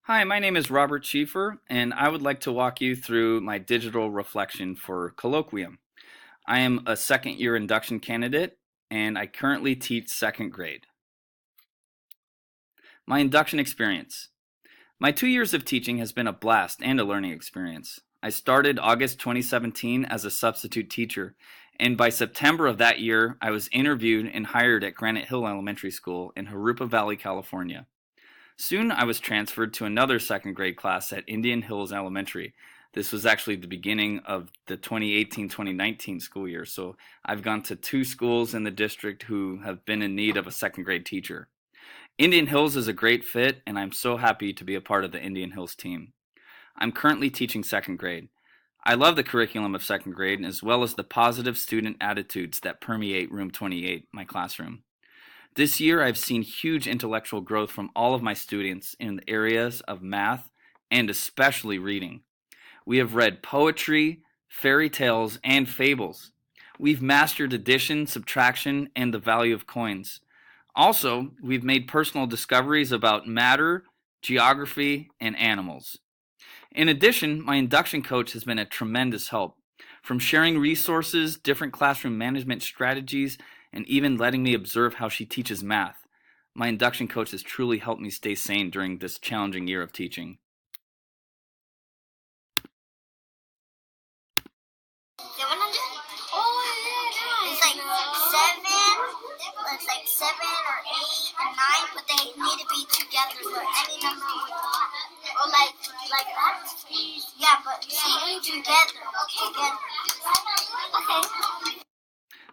Hi, my name is Robert Schiefer, and I would like to walk you through my digital reflection for colloquium. I am a second year induction candidate, and I currently teach second grade. My induction experience. My 2 years of teaching has been a blast and a learning experience. I started August 2017 as a substitute teacher, and by September of that year, I was interviewed and hired at Granite Hill Elementary School in Jurupa Valley, California. Soon I was transferred to another second grade class at Indian Hills Elementary. This was actually the beginning of the 2018-2019 school year, so I've gone to two schools in the district who have been in need of a second grade teacher. Indian Hills is a great fit, and I'm so happy to be a part of the Indian Hills team. I'm currently teaching second grade. I love the curriculum of second grade as well as the positive student attitudes that permeate Room 28, my classroom. This year, I've seen huge intellectual growth from all of my students in the areas of math and especially reading. We have read poetry, fairy tales, and fables. We've mastered addition, subtraction, and the value of coins. Also, we've made personal discoveries about matter, geography, and animals. In addition, my induction coach has been a tremendous help. From sharing resources, different classroom management strategies, and even letting me observe how she teaches math, my induction coach has truly helped me stay sane during this challenging year of teaching. 700? Oh, yeah. It's like seven or eight or nine, but they need to be together. So any number would or like that. Yeah, but see, together. Together. Okay.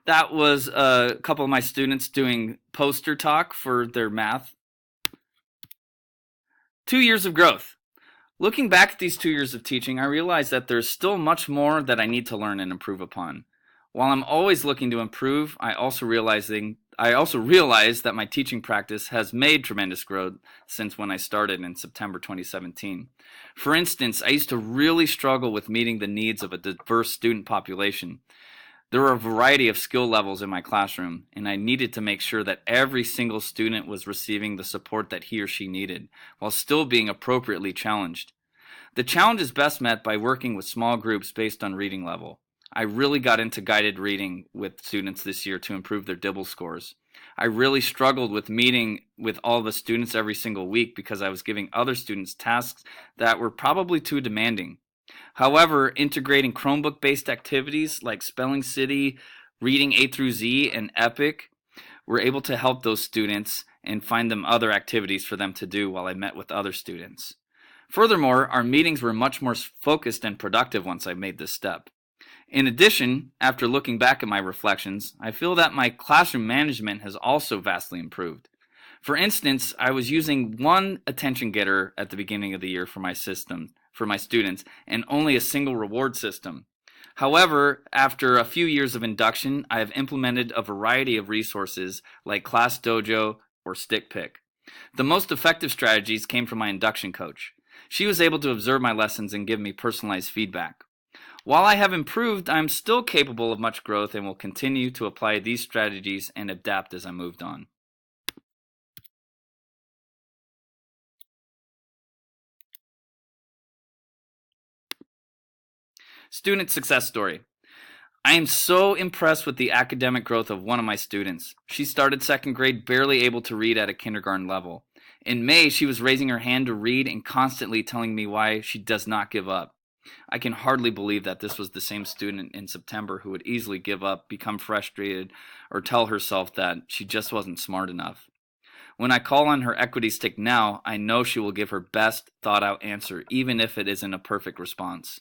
That was a couple of my students doing poster talk for their math. 2 years of growth. Looking back at these 2 years of teaching, I realize that there's still much more that I need to learn and improve upon. While I'm always looking to improve, I also realize that my teaching practice has made tremendous growth since when I started in September 2017. For instance, I used to really struggle with meeting the needs of a diverse student population. There were a variety of skill levels in my classroom, and I needed to make sure that every single student was receiving the support that he or she needed, while still being appropriately challenged. The challenge is best met by working with small groups based on reading level. I really got into guided reading with students this year to improve their Dibble scores. I really struggled with meeting with all the students every single week because I was giving other students tasks that were probably too demanding. However, integrating Chromebook-based activities like Spelling City, Reading A through Z, and Epic were able to help those students and find them other activities for them to do while I met with other students. Furthermore, our meetings were much more focused and productive once I made this step. In addition, after looking back at my reflections, I feel that my classroom management has also vastly improved. For instance, I was using one attention getter at the beginning of the year for my students, and only a single reward system. However, after a few years of induction, I have implemented a variety of resources like Class Dojo or Stick Pick. The most effective strategies came from my induction coach. She was able to observe my lessons and give me personalized feedback. While I have improved, I am still capable of much growth and will continue to apply these strategies and adapt as I moved on. Student success story. I am so impressed with the academic growth of one of my students. She started second grade barely able to read at a kindergarten level. In May, she was raising her hand to read and constantly telling me why she does not give up. I can hardly believe that this was the same student in September who would easily give up, become frustrated, or tell herself that she just wasn't smart enough. When I call on her equity stick now, I know she will give her best thought out answer, even if it isn't a perfect response.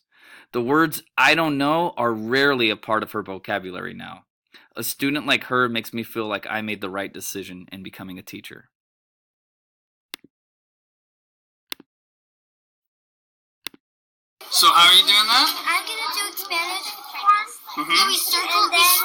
The words "I don't know" are rarely a part of her vocabulary now. A student like her makes me feel like I made the right decision in becoming a teacher. So how are you doing that? I'm gonna do Spanish form. Mm-hmm. We circle and then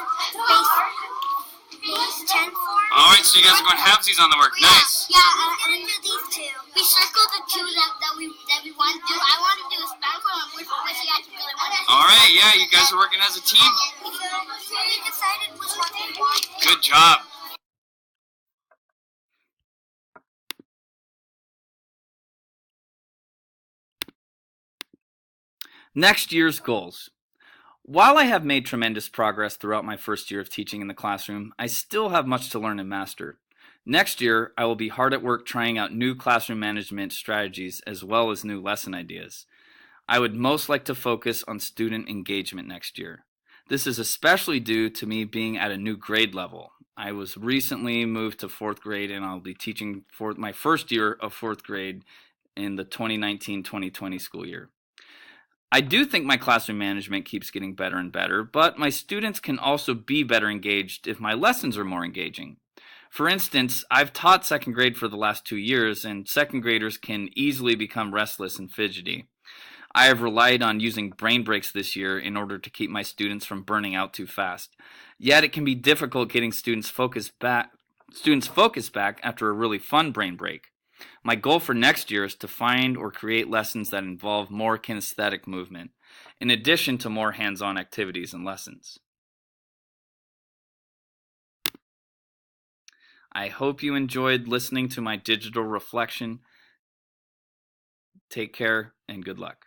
base 10 form. Alright, so you guys are going halvesies on the work. Yeah, Nice. Yeah, I'm gonna do these two. We circled the two that we want to do. I want to do a Spanish form, which you guys really want to do. Alright, yeah, you guys are working as a team. We decided which one we want. Good job. Next year's goals. While I have made tremendous progress throughout my first year of teaching in the classroom, I still have much to learn and master. Next year, I will be hard at work trying out new classroom management strategies as well as new lesson ideas. I would most like to focus on student engagement next year. This is especially due to me being at a new grade level. I was recently moved to fourth grade and I'll be teaching for my first year of fourth grade in the 2019-2020 school year. I do think my classroom management keeps getting better and better, but my students can also be better engaged if my lessons are more engaging. For instance, I've taught second grade for the last 2 years, and second graders can easily become restless and fidgety. I have relied on using brain breaks this year in order to keep my students from burning out too fast. Yet it can be difficult getting students focused back after a really fun brain break. My goal for next year is to find or create lessons that involve more kinesthetic movement, in addition to more hands-on activities and lessons. I hope you enjoyed listening to my digital reflection. Take care and good luck.